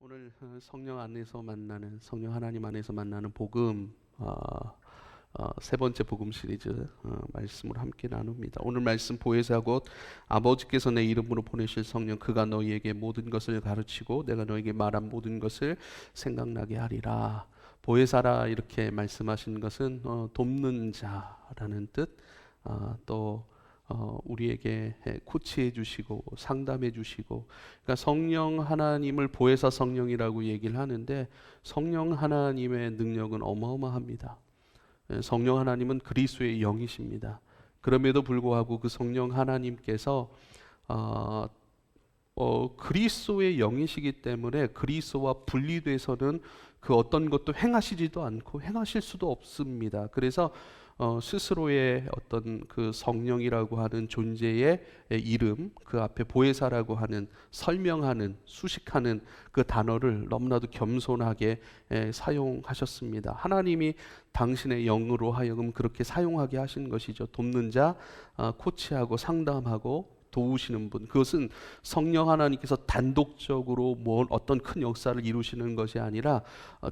오늘 성령 안에서 만나는 성령 하나님 안에서 만나는 복음 세 번째 복음 시리즈 말씀을 함께 나눕니다. 오늘 말씀 보혜사 곧 아버지께서 내 이름으로 보내실 성령 그가 너희에게 모든 것을 가르치고 내가 너희에게 말한 모든 것을 생각나게 하리라. 보혜사라 이렇게 말씀하신 것은 돕는 자라는 뜻, 또 우리에게 코치해 주시고 상담해 주시고, 그러니까 성령 하나님을 보혜사 성령이라고 얘기를 하는데 성령 하나님의 능력은 어마어마합니다. 성령 하나님은 그리스도의 영이십니다. 그럼에도 불구하고 그 성령 하나님께서 그리스도의 영이시기 때문에 그리스도와 분리돼서는 그 어떤 것도 행하시지도 않고 행하실 수도 없습니다. 그래서 스스로의 어떤 그 성령이라고 하는 존재의 이름, 그 앞에 보혜사라고 하는 설명하는, 수식하는 그 단어를 너무나도 겸손하게 사용하셨습니다. 하나님이 당신의 영으로 하여금 그렇게 사용하게 하신 것이죠. 돕는 자, 코치하고 상담하고 도우시는 분, 그것은 성령 하나님께서 단독적으로 어떤 큰 역사를 이루시는 것이 아니라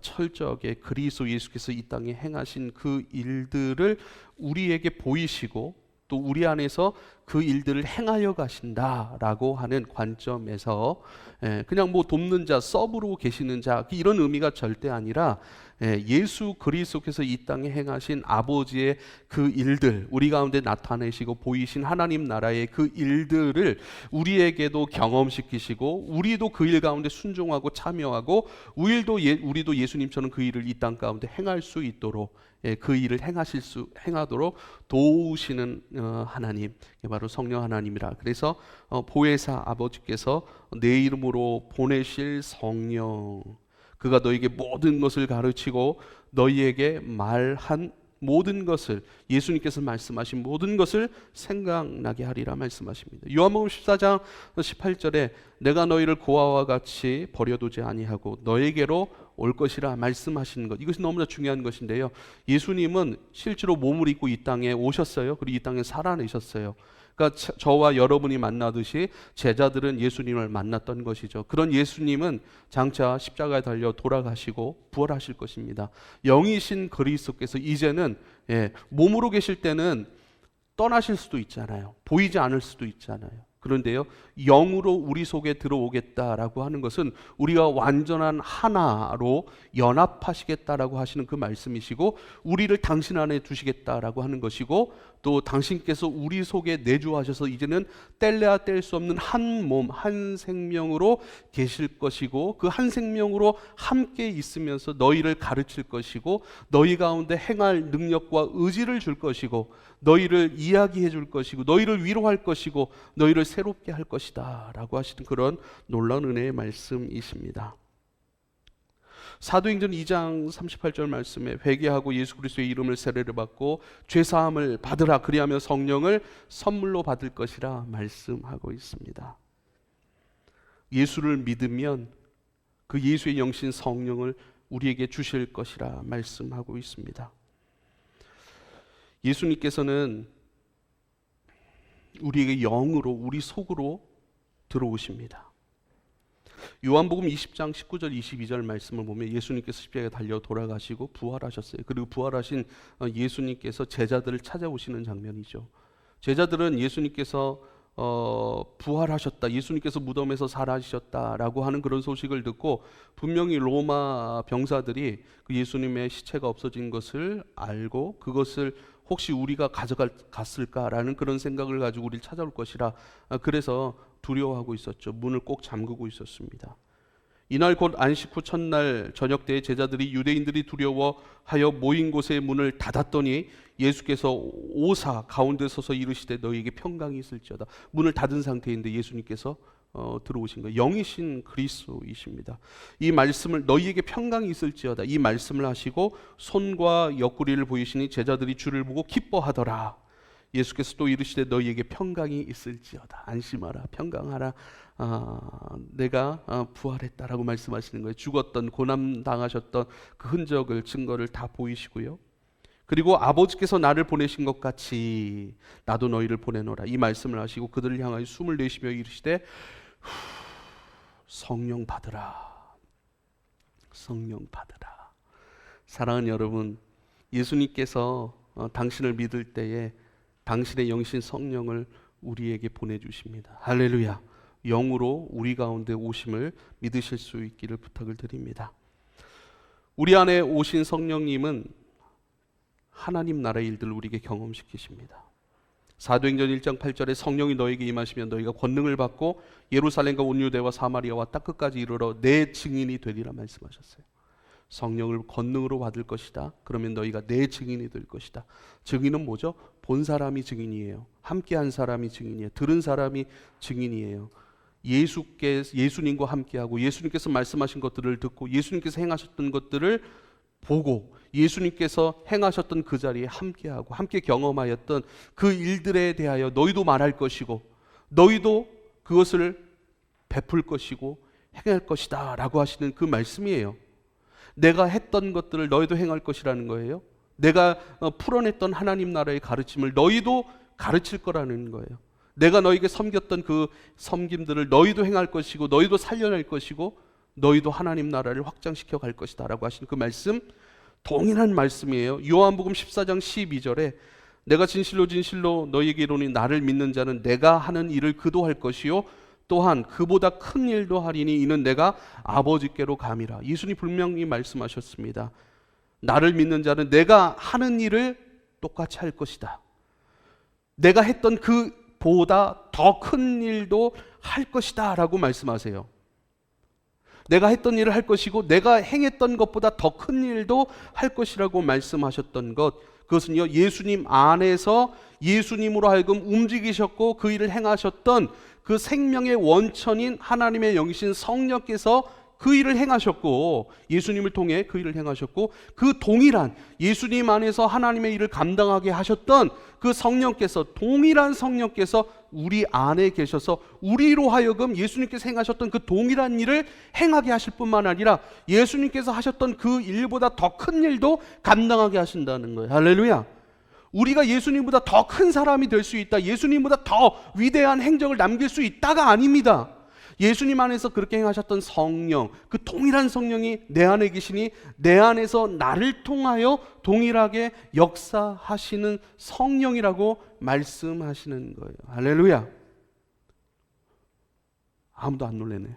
철저하게 그리스도 예수께서 이 땅에 행하신 그 일들을 우리에게 보이시고 또 우리 안에서 그 일들을 행하여 가신다라고 하는 관점에서 그냥 뭐 돕는 자, 서브로 계시는 자 이런 의미가 절대 아니라 예수 그리스도께서 이 땅에 행하신 아버지의 그 일들, 우리 가운데 나타내시고 보이신 하나님 나라의 그 일들을 우리에게도 경험시키시고 우리도 그 일 가운데 순종하고 참여하고 우리도 예수님처럼 그 일을 이 땅 가운데 행할 수 있도록, 그 일을 행하도록 도우시는 하나님, 바로 성령 하나님이라. 그래서 보혜사 아버지께서 내 이름으로 보내실 성령, 그가 너에게 모든 것을 가르치고 너희에게 말한 모든 것을, 예수님께서 말씀하신 모든 것을 생각나게 하리라 말씀하십니다. 요한복음 14장 18절에 내가 너희를 고아와 같이 버려두지 아니하고 너에게로 올 것이라 말씀하시는 것, 이것이 너무나 중요한 것인데요. 예수님은 실제로 몸을 입고 이 땅에 오셨어요. 그리고 이 땅에 살아내셨어요. 그러니까 저와 여러분이 만나듯이 제자들은 예수님을 만났던 것이죠. 그런 예수님은 장차 십자가에 달려 돌아가시고 부활하실 것입니다. 영이신 그리스도께서 이제는 몸으로 계실 때는 떠나실 수도 있잖아요. 보이지 않을 수도 있잖아요. 그런데요, 영으로 우리 속에 들어오겠다라고 하는 것은 우리가 완전한 하나로 연합하시겠다라고 하시는 그 말씀이시고, 우리를 당신 안에 두시겠다라고 하는 것이고, 또 당신께서 우리 속에 내주하셔서 이제는 뗄래야 뗄 수 없는 한 몸, 한 생명으로 계실 것이고, 그 한 생명으로 함께 있으면서 너희를 가르칠 것이고, 너희 가운데 행할 능력과 의지를 줄 것이고, 너희를 이야기해 줄 것이고, 너희를 위로할 것이고, 너희를 새롭게 할 것이다 라고 하시는 그런 놀라운 은혜의 말씀이십니다. 사도행전 2장 38절 말씀에 회개하고 예수 그리스도의 이름을 세례를 받고 죄사함을 받으라, 그리하면 성령을 선물로 받을 것이라 말씀하고 있습니다. 예수를 믿으면 그 예수의 영신 성령을 우리에게 주실 것이라 말씀하고 있습니다. 예수님께서는 우리에게 영으로, 우리 속으로 들어오십니다. 요한복음 20장 19절 22절 말씀을 보면 예수님께서 십자가에 달려 돌아가시고 부활하셨어요. 그리고 부활하신 예수님께서 제자들을 찾아오시는 장면이죠. 제자들은 예수님께서 부활하셨다, 예수님께서 무덤에서 살아지셨다라고 하는 그런 소식을 듣고 분명히 로마 병사들이 그 예수님의 시체가 없어진 것을 알고 그것을 혹시 우리가 가져갔을까라는 그런 생각을 가지고 우리를 찾아올 것이라, 그래서 두려워하고 있었죠. 문을 꼭 잠그고 있었습니다. 이날 곧 안식 후 첫날 저녁 때에 제자들이 유대인들이 두려워하여 모인 곳의 문을 닫았더니 예수께서 오사 가운데 서서 이르시되 너희에게 평강이 있을지어다. 문을 닫은 상태인데 예수님께서 들어오신 거예요. 영이신 그리스도이십니다. 이 말씀을, 너희에게 평강이 있을지어다, 이 말씀을 하시고 손과 옆구리를 보이시니 제자들이 주를 보고 기뻐하더라. 예수께서 또 이르시되 너희에게 평강이 있을지어다. 안심하라, 평강하라. 내가 부활했다라고 말씀하시는 거예요. 죽었던, 고난당하셨던 그 흔적을, 증거를 다 보이시고요. 그리고 아버지께서 나를 보내신 것 같이 나도 너희를 보내노라, 이 말씀을 하시고 그들을 향하여 숨을 내쉬며 이르시되 성령 받으라. 성령 받으라. 사랑하는 여러분, 예수님께서 당신을 믿을 때에 당신의 영신 성령을 우리에게 보내주십니다. 할렐루야. 영으로 우리 가운데 오심을 믿으실 수 있기를 부탁을 드립니다. 우리 안에 오신 성령님은 하나님 나라의 일들을 우리에게 경험시키십니다. 사도행전 1장 8절에 성령이 너에게 임하시면 너희가 권능을 받고 예루살렘과 온 유대와 사마리아와 땅 끝까지 이르러 내 증인이 되리라 말씀하셨어요. 성령을 권능으로 받을 것이다. 그러면 너희가 내 증인이 될 것이다. 증인은 뭐죠? 본 사람이 증인이에요. 함께한 사람이 증인이에요. 들은 사람이 증인이에요. 예수님과 함께하고 예수님께서 말씀하신 것들을 듣고 예수님께서 행하셨던 것들을 보고 예수님께서 행하셨던 그 자리에 함께하고 함께 경험하였던 그 일들에 대하여 너희도 말할 것이고 너희도 그것을 베풀 것이고 행할 것이다 라고 하시는 그 말씀이에요. 내가 했던 것들을 너희도 행할 것이라는 거예요. 내가 풀어냈던 하나님 나라의 가르침을 너희도 가르칠 거라는 거예요. 내가 너에게 섬겼던 그 섬김들을 너희도 행할 것이고 너희도 살려낼 것이고 너희도 하나님 나라를 확장시켜 갈 것이다 라고 하시는 그 말씀, 동일한 말씀이에요. 요한복음 14장 12절에 내가 진실로 진실로 너희에게 이르노니 나를 믿는 자는 내가 하는 일을 그도 할 것이요 또한 그보다 큰 일도 하리니 이는 내가 아버지께로 감이라. 예수님 분명히 말씀하셨습니다. 나를 믿는 자는 내가 하는 일을 똑같이 할 것이다. 내가 했던 그보다 더 큰 일도 할 것이다 라고 말씀하세요. 내가 했던 일을 할 것이고 내가 행했던 것보다 더 큰 일도 할 것이라고 말씀하셨던 것, 그것은요 예수님 안에서 예수님으로 하여금 움직이셨고 그 일을 행하셨던 그 생명의 원천인 하나님의 영이신 성령께서 그 일을 행하셨고 예수님을 통해 그 일을 행하셨고 그 동일한 예수님 안에서 하나님의 일을 감당하게 하셨던 그 성령께서, 동일한 성령께서 우리 안에 계셔서 우리로 하여금 예수님께서 행하셨던 그 동일한 일을 행하게 하실 뿐만 아니라 예수님께서 하셨던 그 일보다 더 큰 일도 감당하게 하신다는 거예요. 할렐루야. 우리가 예수님보다 더 큰 사람이 될 수 있다, 예수님보다 더 위대한 행적을 남길 수 있다가 아닙니다. 예수님 안에서 그렇게 행하셨던 성령, 그 동일한 성령이 내 안에 계시니 내 안에서 나를 통하여 동일하게 역사하시는 성령이라고 말씀하시는 거예요. 할렐루야. 아무도 안 놀라네요.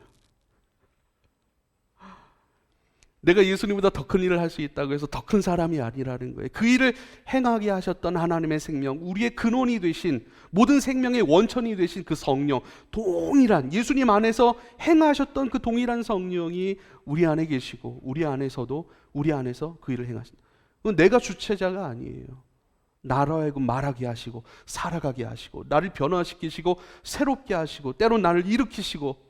내가 예수님보다 더 큰 일을 할 수 있다고 해서 더 큰 사람이 아니라는 거예요. 그 일을 행하게 하셨던 하나님의 생명, 우리의 근원이 되신, 모든 생명의 원천이 되신 그 성령, 동일한 예수님 안에서 행하셨던 그 동일한 성령이 우리 안에 계시고 우리 안에서 그 일을 행하신다. 내가 주체자가 아니에요. 나로 하여금 말하게 하시고 살아가게 하시고 나를 변화시키시고 새롭게 하시고 때론 나를 일으키시고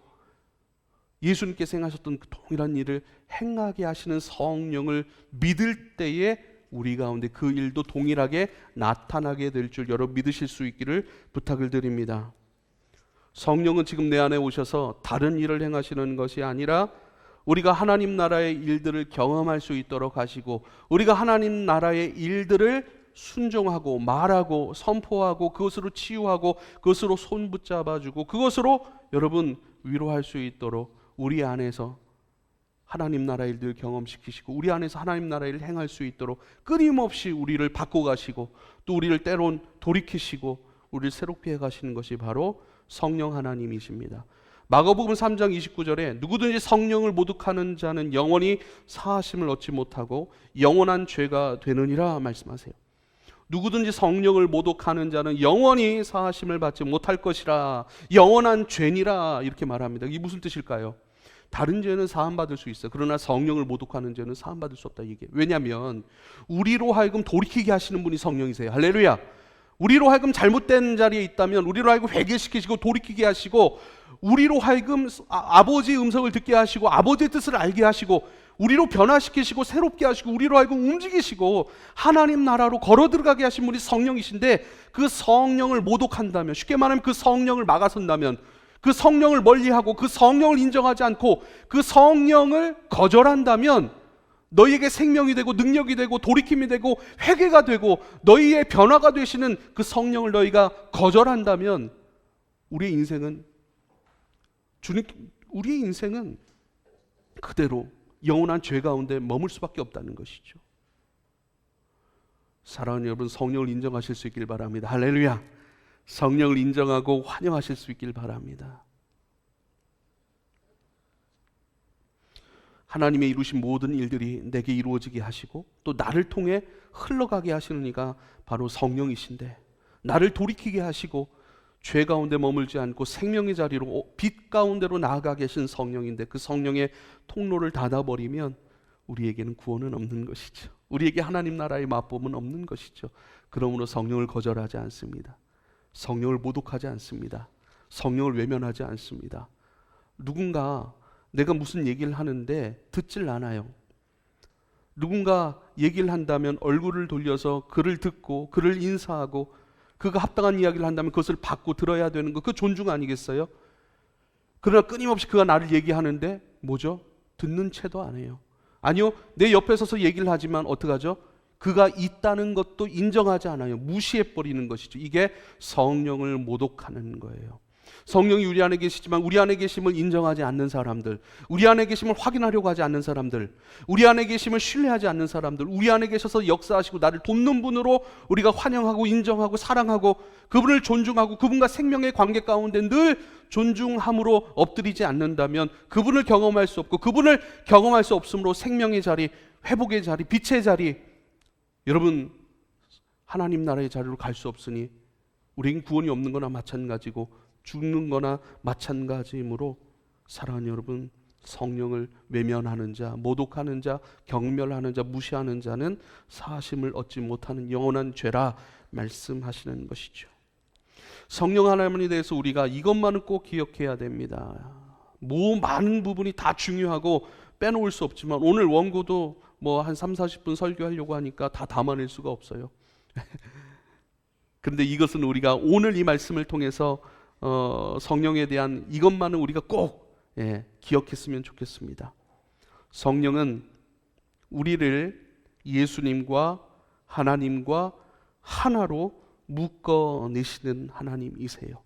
예수님께서 행하셨던 그 동일한 일을 행하게 하시는 성령을 믿을 때에 우리 가운데 그 일도 동일하게 나타나게 될 줄 여러분 믿으실 수 있기를 부탁을 드립니다. 성령은 지금 내 안에 오셔서 다른 일을 행하시는 것이 아니라 우리가 하나님 나라의 일들을 경험할 수 있도록 하시고 우리가 하나님 나라의 일들을 순종하고 말하고 선포하고 그것으로 치유하고 그것으로 손 붙잡아주고 그것으로 여러분 위로할 수 있도록 우리 안에서 하나님 나라의 일들을 경험시키시고 우리 안에서 하나님 나라의 일을 행할 수 있도록 끊임없이 우리를 바꿔가시고 또 우리를 때론 돌이키시고 우리를 새롭게 해가시는 것이 바로 성령 하나님이십니다. 마가복음 3장 29절에 누구든지 성령을 모독하는 자는 영원히 사하심을 얻지 못하고 영원한 죄가 되느니라 말씀하세요. 누구든지 성령을 모독하는 자는 영원히 사하심을 받지 못할 것이라, 영원한 죄니라 이렇게 말합니다. 이게 무슨 뜻일까요? 다른 죄는 사함받을 수 있어요. 그러나 성령을 모독하는 죄는 사함받을 수 없다 이게. 왜냐하면 우리로 하여금 돌이키게 하시는 분이 성령이세요. 할렐루야. 우리로 하여금 잘못된 자리에 있다면 우리로 하여금 회개시키시고 돌이키게 하시고 우리로 하여금 아버지의 음성을 듣게 하시고 아버지의 뜻을 알게 하시고 우리로 변화시키시고 새롭게 하시고 우리로 하여금 움직이시고 하나님 나라로 걸어 들어가게 하신 분이 성령이신데 그 성령을 모독한다면, 쉽게 말하면 그 성령을 막아선다면, 그 성령을 멀리하고 그 성령을 인정하지 않고 그 성령을 거절한다면 너희에게 생명이 되고 능력이 되고 돌이킴이 되고 회개가 되고 너희의 변화가 되시는 그 성령을 너희가 거절한다면 우리의 인생은 그대로 영원한 죄 가운데 머물 수밖에 없다는 것이죠. 사랑하는 여러분, 성령을 인정하실 수 있길 바랍니다. 할렐루야. 성령을 인정하고 환영하실 수 있길 바랍니다. 하나님의 이루신 모든 일들이 내게 이루어지게 하시고 또 나를 통해 흘러가게 하시는 이가 바로 성령이신데, 나를 돌이키게 하시고 죄 가운데 머물지 않고 생명의 자리로 빛 가운데로 나아가 계신 성령인데, 그 성령의 통로를 닫아버리면 우리에게는 구원은 없는 것이죠. 우리에게 하나님 나라의 맛봄은 없는 것이죠. 그러므로 성령을 거절하지 않습니다. 성령을 모독하지 않습니다. 성령을 외면하지 않습니다. 누군가 내가 무슨 얘기를 하는데 듣질 않아요. 누군가 얘기를 한다면 얼굴을 돌려서 그를 듣고 그를 인사하고 그가 합당한 이야기를 한다면 그것을 받고 들어야 되는 거, 그 존중 아니겠어요? 그러나 끊임없이 그가 나를 얘기하는데 뭐죠? 듣는 채도 안 해요. 아니요, 내 옆에 서서 얘기를 하지만 어떡하죠? 그가 있다는 것도 인정하지 않아요. 무시해버리는 것이죠. 이게 성령을 모독하는 거예요. 성령이 우리 안에 계시지만 우리 안에 계심을 인정하지 않는 사람들, 우리 안에 계심을 확인하려고 하지 않는 사람들, 우리 안에 계심을 신뢰하지 않는 사람들, 우리 안에 계셔서 역사하시고 나를 돕는 분으로 우리가 환영하고 인정하고 사랑하고 그분을 존중하고 그분과 생명의 관계 가운데 늘 존중함으로 엎드리지 않는다면 그분을 경험할 수 없고, 그분을 경험할 수 없으므로 생명의 자리, 회복의 자리, 빛의 자리, 여러분 하나님 나라의 자리로 갈 수 없으니 우리에겐 구원이 없는 거나 마찬가지고 죽는 거나 마찬가지이므로, 사랑하는 여러분, 성령을 외면하는 자, 모독하는 자, 경멸하는 자, 무시하는 자는 사심을 얻지 못하는 영원한 죄라 말씀하시는 것이죠. 성령 하나님에 대해서 우리가 이것만은 꼭 기억해야 됩니다. 많은 부분이 다 중요하고 빼놓을 수 없지만 오늘 원고도 한 30-40분 설교하려고 하니까 다 담아낼 수가 없어요. 그런데 이것은 우리가 오늘 이 말씀을 통해서 성령에 대한 이것만은 우리가 꼭 기억했으면 좋겠습니다. 성령은 우리를 예수님과 하나님과 하나로 묶어내시는 하나님이세요.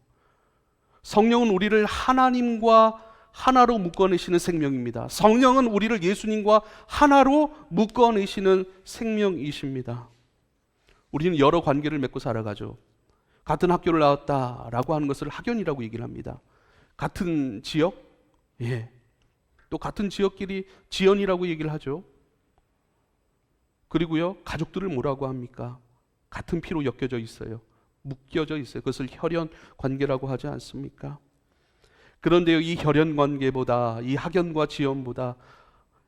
성령은 우리를 하나님과 하나로 묶어내시는 생명입니다. 성령은 우리를 예수님과 하나로 묶어내시는 생명이십니다. 우리는 여러 관계를 맺고 살아가죠. 같은 학교를 나왔다라고 하는 것을 학연이라고 얘기를 합니다. 같은 지역? 또 같은 지역끼리 지연이라고 얘기를 하죠. 그리고요, 가족들을 뭐라고 합니까? 같은 피로 엮여져 있어요. 묶여져 있어요. 그것을 혈연 관계라고 하지 않습니까? 그런데요, 이 혈연 관계보다, 이 학연과 지연보다,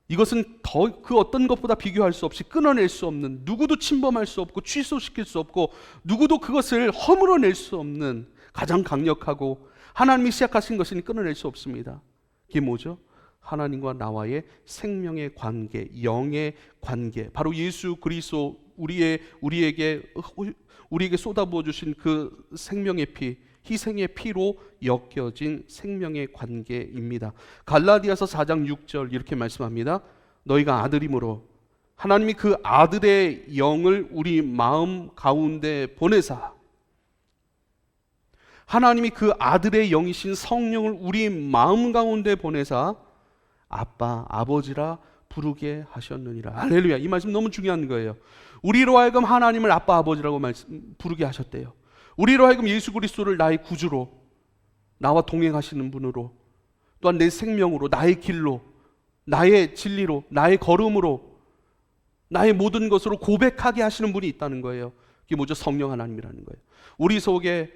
이것은 더 그 어떤 것보다 비교할 수 없이 끊어낼 수 없는, 누구도 침범할 수 없고 취소시킬 수 없고 누구도 그것을 허물어낼 수 없는 가장 강력하고 하나님이 시작하신 것이니 끊어낼 수 없습니다. 그게 뭐죠? 하나님과 나와의 생명의 관계, 영의 관계, 바로 예수 그리스도 우리에게 쏟아부어 주신 그 생명의 피, 희생의 피로 엮여진 생명의 관계입니다. 갈라디아서 4장 6절 이렇게 말씀합니다. 너희가 아들이므로 하나님이 그 아들의 영을 우리 마음 가운데 보내사, 하나님이 그 아들의 영이신 성령을 우리 마음 가운데 보내사 아빠, 아버지라 부르게 하셨느니라. 할렐루야. 이 말씀 너무 중요한 거예요. 우리로 하여금 하나님을 아빠, 아버지라고 부르게 하셨대요. 우리로 하여금 예수 그리스도를 나의 구주로, 나와 동행하시는 분으로, 또한 내 생명으로, 나의 길로, 나의 진리로, 나의 걸음으로, 나의 모든 것으로 고백하게 하시는 분이 있다는 거예요. 그게 뭐죠? 성령 하나님이라는 거예요. 우리 속에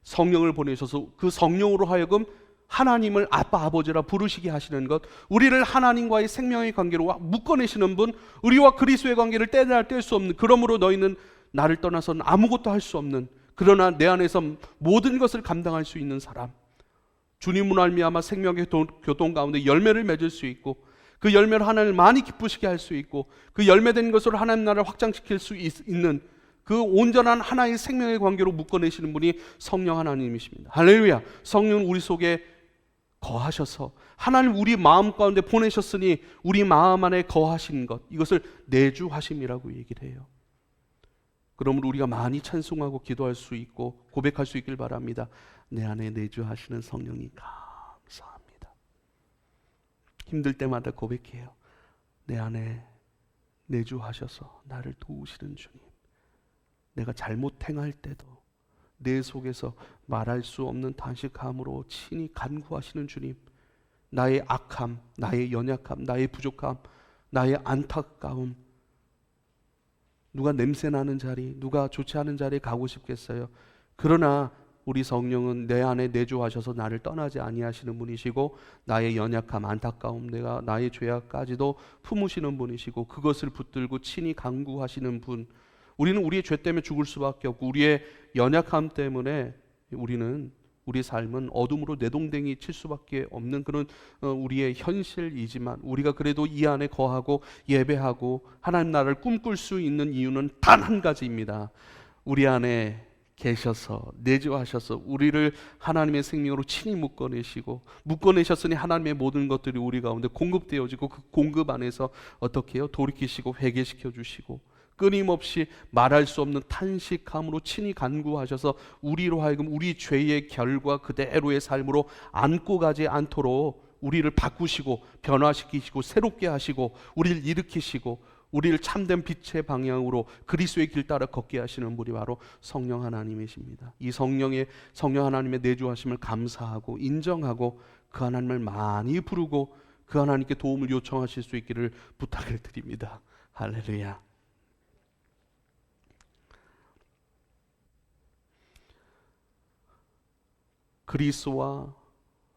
성령을 보내셔서 그 성령으로 하여금 하나님을 아빠, 아버지라 부르시게 하시는 것, 우리를 하나님과의 생명의 관계로 묶어내시는 분, 우리와 그리스도의 관계를 뗄 수 없는, 그러므로 너희는 나를 떠나서는 아무것도 할 수 없는, 그러나 내 안에서 모든 것을 감당할 수 있는 사람, 주님으로 말미암아 생명의 교통 가운데 열매를 맺을 수 있고 그 열매로 하나님을 많이 기쁘시게 할 수 있고 그 열매된 것으로 하나님 나라를 확장시킬 수 있는 그 온전한 하나의 생명의 관계로 묶어내시는 분이 성령 하나님이십니다. 할렐루야. 성령은 우리 속에 거하셔서 하나님 우리 마음 가운데 보내셨으니 우리 마음 안에 거하신 것, 이것을 내주하심이라고 얘기를 해요. 그러므로 우리가 많이 찬송하고 기도할 수 있고 고백할 수 있길 바랍니다. 내 안에 내주하시는 성령이 감사합니다. 힘들 때마다 고백해요. 내 안에 내주하셔서 나를 도우시는 주님, 내가 잘못 행할 때도 내 속에서 말할 수 없는 탄식함으로 친히 간구하시는 주님, 나의 악함, 나의 연약함, 나의 부족함, 나의 안타까움, 누가 냄새나는 자리, 누가 좋지 않은 자리에 가고 싶겠어요. 그러나 우리 성령은 내 안에 내주하셔서 나를 떠나지 아니하시는 분이시고, 나의 연약함, 안타까움, 내가 나의 죄악까지도 품으시는 분이시고, 그것을 붙들고 친히 강구하시는 분. 우리는 우리의 죄 때문에 죽을 수밖에 없고, 우리의 연약함 때문에 우리 삶은 어둠으로 내동댕이 칠 수밖에 없는 그런 우리의 현실이지만, 우리가 그래도 이 안에 거하고 예배하고 하나님 나라를 꿈꿀 수 있는 이유는 단 한 가지입니다. 우리 안에 계셔서 내주하셔서 우리를 하나님의 생명으로 친히 묶어내셨으니 하나님의 모든 것들이 우리 가운데 공급되어지고, 그 공급 안에서 어떻게 해요? 돌이키시고 회개시켜 주시고, 끊임없이 말할 수 없는 탄식함으로 친히 간구하셔서 우리로 하여금 우리 죄의 결과 그대로의 삶으로 안고 가지 않도록 우리를 바꾸시고 변화시키시고 새롭게 하시고 우리를 일으키시고 우리를 참된 빛의 방향으로 그리스도의 길 따라 걷게 하시는 분이 바로 성령 하나님이십니다. 이 성령 하나님의 내주하심을 감사하고 인정하고 그 하나님을 많이 부르고 그 하나님께 도움을 요청하실 수 있기를 부탁을 드립니다. 할렐루야. 그리스도와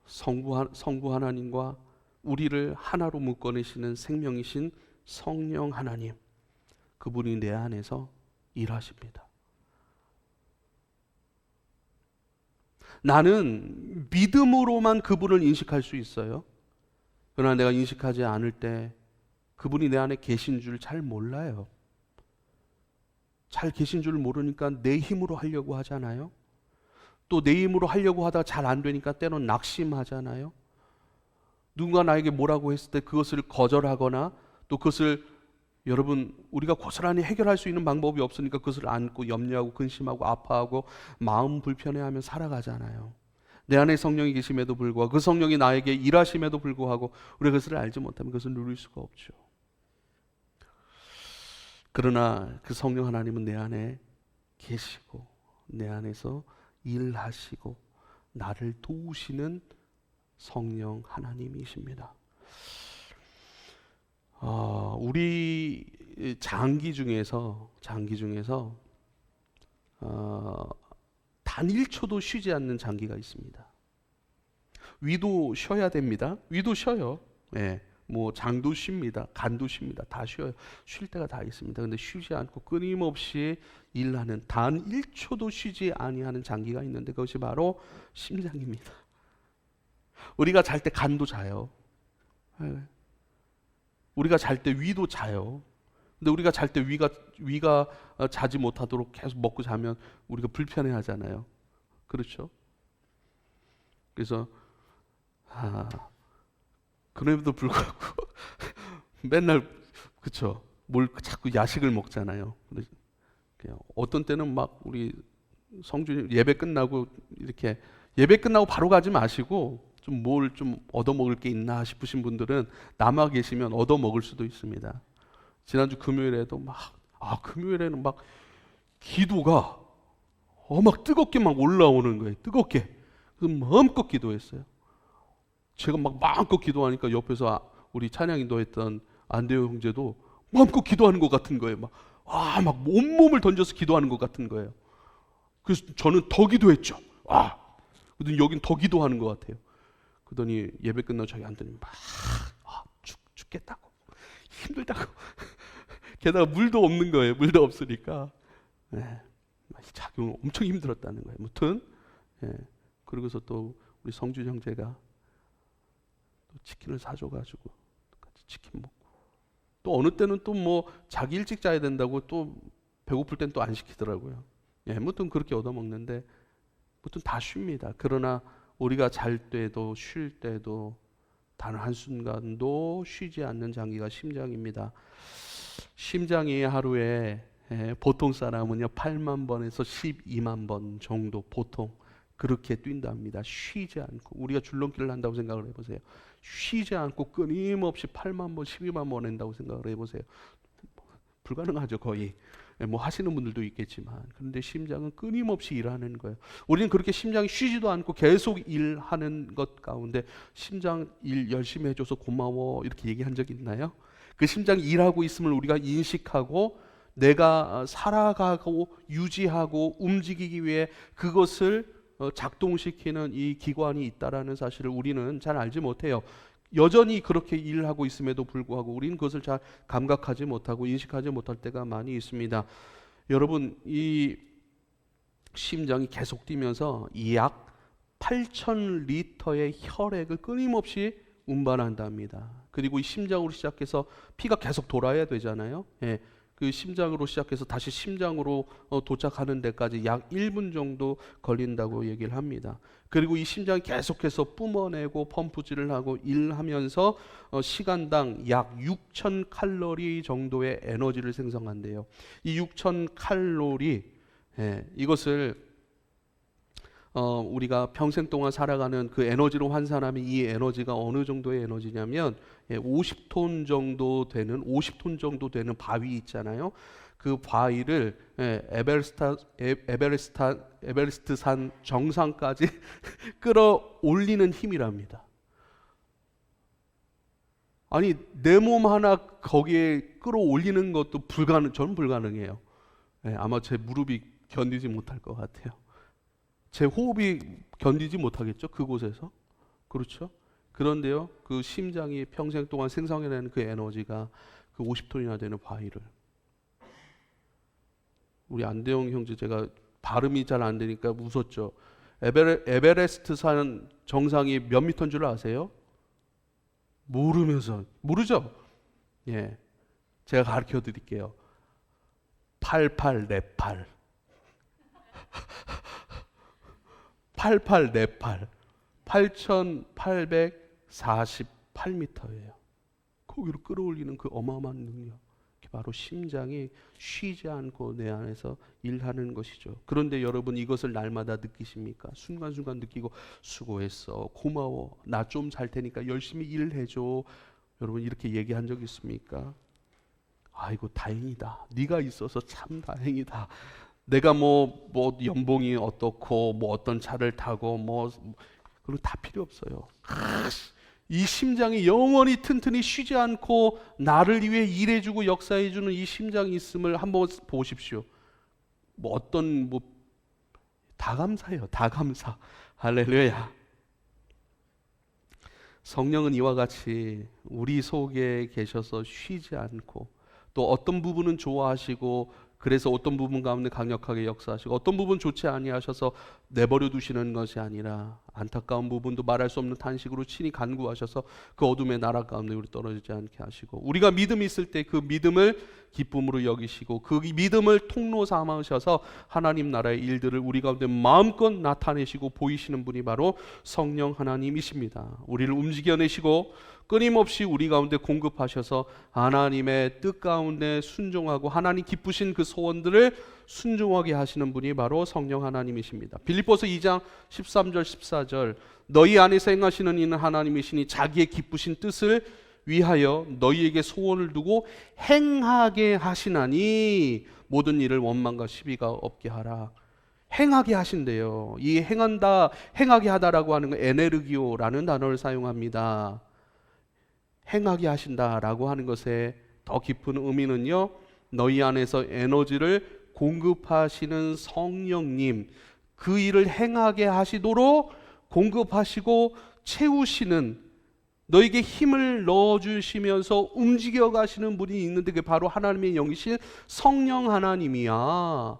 성부 하나님과 우리를 하나로 묶어내시는 생명이신 성령 하나님, 그분이 내 안에서 일하십니다. 나는 믿음으로만 그분을 인식할 수 있어요. 그러나 내가 인식하지 않을 때 그분이 내 안에 계신 줄 잘 몰라요. 잘 계신 줄 모르니까 내 힘으로 하려고 하잖아요. 또 내 힘으로 하려고 하다가 잘 안 되니까 때론 낙심하잖아요. 누군가 나에게 뭐라고 했을 때 그것을 거절하거나, 또 그것을 여러분 우리가 고스란히 해결할 수 있는 방법이 없으니까 그것을 안고 염려하고 근심하고 아파하고 마음 불편해하며 살아가잖아요. 내 안에 성령이 계심에도 불구하고, 그 성령이 나에게 일하심에도 불구하고 우리가 그것을 알지 못하면 그것을 누릴 수가 없죠. 그러나 그 성령 하나님은 내 안에 계시고 내 안에서 일하시고 나를 도우시는 성령 하나님이십니다. 우리 장기 중에서 단 1초도 쉬지 않는 장기가 있습니다. 위도 쉬어야 됩니다. 위도 쉬어요. 네. 뭐 장도 쉽니다. 간도 쉽니다. 다 쉬어요. 쉴 때가 다 있습니다. 근데 쉬지 않고 끊임없이 일하는, 단 1초도 쉬지 아니하는 장기가 있는데 그것이 바로 심장입니다. 우리가 잘 때 간도 자요. 네. 우리가 잘 때 위도 자요. 근데 우리가 잘 때 위가 자지 못하도록 계속 먹고 자면 우리가 불편해 하잖아요. 그렇죠? 그래서 그럼에도 불구하고 맨날, 그쵸, 뭘 자꾸 야식을 먹잖아요. 어떤 때는 막 우리 성주님 예배 끝나고 이렇게, 예배 끝나고 바로 가지 마시고 좀 뭘 좀 얻어 먹을 게 있나 싶으신 분들은 남아 계시면 얻어 먹을 수도 있습니다. 지난주 금요일에도 금요일에는 막 기도가 막 뜨겁게 막 올라오는 거예요. 뜨겁게. 그래서 마음껏 기도했어요. 제가 막 마음껏 기도하니까 옆에서 우리 찬양 인도했던 안대호 형제도 마음껏 기도하는 것 같은 거예요. 막 온몸을 던져서 기도하는 것 같은 거예요. 그래서 저는 더 기도했죠. 그랬더니 여긴 더 기도하는 것 같아요. 그러더니 예배 끝나고 저희 안더니 죽겠다고, 힘들다고 게다가 물도 없는 거예요. 물도 없으니까 작용을 엄청 힘들었다는 거예요. 아무튼 그러고서 또 우리 성준 형제가 또 치킨을 사줘가지고 같이 치킨 먹고, 또 어느 때는 또 뭐 자기 일찍 자야 된다고 또 배고플 땐 또 안 시키더라고요. 아무튼 그렇게 얻어먹는데 아무튼 다 쉽니다. 그러나 우리가 잘 때도 쉴 때도 단 한순간도 쉬지 않는 장기가 심장입니다. 심장이 하루에 보통 사람은요 8만 번에서 12만 번 정도, 보통 그렇게 뛴답니다. 쉬지 않고. 우리가 줄넘기를 한다고 생각을 해보세요. 쉬지 않고 끊임없이 8만 번, 12만 번 한다고 생각을 해보세요. 불가능하죠, 거의. 뭐 하시는 분들도 있겠지만. 그런데 심장은 끊임없이 일하는 거예요. 우리는 그렇게 심장이 쉬지도 않고 계속 일하는 것 가운데 심장 일 열심히 해줘서 고마워 이렇게 얘기한 적 있나요? 그 심장이 일하고 있음을 우리가 인식하고 내가 살아가고 유지하고 움직이기 위해 그것을 작동시키는 이 기관이 있다라는 사실을 우리는 잘 알지 못해요. 여전히 그렇게 일하고 있음에도 불구하고 우리는 그것을 잘 감각하지 못하고 인식하지 못할 때가 많이 있습니다. 여러분, 이 심장이 계속 뛰면서 약 8,000리터의 혈액을 끊임없이 운반한답니다. 그리고 이 심장으로 시작해서 피가 계속 돌아야 되잖아요. 예. 그 심장으로 시작해서 다시 심장으로 도착하는 데까지 약 1분 정도 걸린다고 얘기를 합니다. 그리고 이 심장이 계속해서 뿜어내고 펌프질을 하고 일하면서 시간당 약 6,000칼로리 정도의 에너지를 생성한대요. 이 6,000칼로리, 이것을 우리가 평생 동안 살아가는 그 에너지로 환산하면 이 에너지가 어느 정도의 에너지냐면 50톤 정도 되는 바위 있잖아요. 그 바위를 에베레스트산 정상까지 끌어올리는 힘이랍니다. 아니, 내 몸 하나 거기에 끌어올리는 것도 저는 불가능해요. 아마 제 무릎이 견디지 못할 것 같아요. 제 호흡이 견디지 못하겠죠, 그곳에서. 그렇죠? 그런데요, 그 심장이 평생 동안 생성해내는 그 에너지가 그 50톤이나 되는 바위를. 우리 안대영 형제, 제가 발음이 잘 안 되니까 웃었죠. 에베레스트 산 정상이 몇 미터인 줄 아세요? 모르죠? 예, 제가 가르쳐 드릴게요. 8848. 8848. 8,848m예요. 거기로 끌어올리는 그 어마어마한 능력. 바로 심장이 쉬지 않고 내 안에서 일하는 것이죠. 그런데 여러분, 이것을 날마다 느끼십니까? 순간순간 느끼고 수고했어, 고마워, 나 좀 잘 테니까 열심히 일해줘. 여러분, 이렇게 얘기한 적 있습니까? 아이고 다행이다, 네가 있어서 참 다행이다. 내가 뭐 연봉이 어떻고 뭐 어떤 차를 타고 그런 다 필요 없어요. 이 심장이 영원히 튼튼히 쉬지 않고 나를 위해 일해주고 역사해주는 이 심장이 있음을 한번 보십시오. 다 감사해요. 다 감사. 할렐루야. 성령은 이와 같이 우리 속에 계셔서 쉬지 않고, 또 어떤 부분은 좋아하시고 그래서 어떤 부분 가운데 강력하게 역사하시고, 어떤 부분 좋지 아니하셔서 내버려 두시는 것이 아니라 안타까운 부분도 말할 수 없는 탄식으로 친히 간구하셔서 그 어둠의 나라 가운데 우리 떨어지지 않게 하시고, 우리가 믿음이 있을 때 그 믿음을 기쁨으로 여기시고 그 믿음을 통로 삼으셔서 하나님 나라의 일들을 우리 가운데 마음껏 나타내시고 보이시는 분이 바로 성령 하나님이십니다. 우리를 움직여내시고 끊임없이 우리 가운데 공급하셔서 하나님의 뜻 가운데 순종하고 하나님 기쁘신 그 소원들을 순종하게 하시는 분이 바로 성령 하나님이십니다. 빌립보서 2장 13절 14절, 너희 안에서 행하시는 이는 하나님이시니 자기의 기쁘신 뜻을 위하여 너희에게 소원을 두고 행하게 하시나니 모든 일을 원망과 시비가 없게 하라. 행하게 하신대요. 이 행하게 하다라고 하는 건 에네르기오라는 단어를 사용합니다. 행하게 하신다라고 하는 것의 더 깊은 의미는요, 너희 안에서 에너지를 공급하시는 성령님, 그 일을 행하게 하시도록 공급하시고 채우시는, 너에게 힘을 넣어주시면서 움직여 가시는 분이 있는데 그게 바로 하나님의 영이신 성령 하나님이야.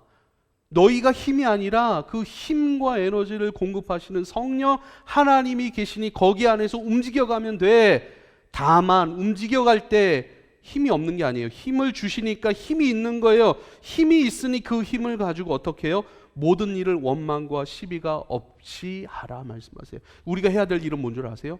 너희가 힘이 아니라 그 힘과 에너지를 공급하시는 성령 하나님이 계시니 거기 안에서 움직여가면 돼. 다만 움직여갈 때 힘이 없는 게 아니에요. 힘을 주시니까 힘이 있는 거예요. 힘이 있으니 그 힘을 가지고 어떻게 해요? 모든 일을 원망과 시비가 없이 하라 말씀하세요. 우리가 해야 될 일은 뭔 줄 아세요?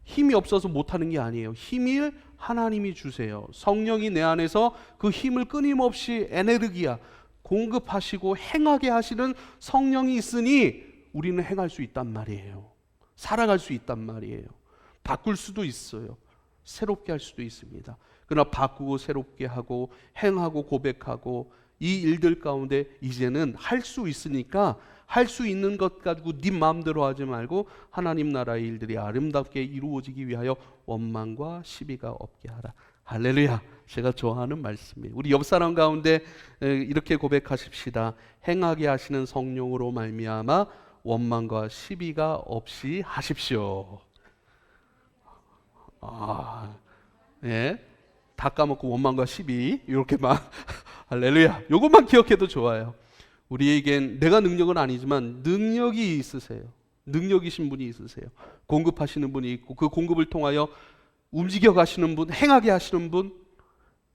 힘이 없어서 못하는 게 아니에요. 힘을 하나님이 주세요. 성령이 내 안에서 그 힘을 끊임없이 에네르기야, 공급하시고 행하게 하시는 성령이 있으니 우리는 행할 수 있단 말이에요. 살아갈 수 있단 말이에요. 바꿀 수도 있어요. 새롭게 할 수도 있습니다. 그러나 바꾸고 새롭게 하고 행하고 고백하고 이 일들 가운데 이제는 할 수 있으니까 할 수 있는 것 가지고 네 마음대로 하지 말고 하나님 나라의 일들이 아름답게 이루어지기 위하여 원망과 시비가 없게 하라. 할렐루야. 제가 좋아하는 말씀이에요. 우리 옆 사람 가운데 이렇게 고백하십시다. 행하게 하시는 성령으로 말미암아 원망과 시비가 없이 하십시오. 예, 다 까먹고 원망과 시비 이렇게만 할렐루야. 이것만 기억해도 좋아요. 우리에겐 내가 능력은 아니지만 능력이 있으세요. 능력이신 분이 있으세요. 공급하시는 분이 있고 그 공급을 통하여 움직여 가시는 분, 행하게 하시는 분,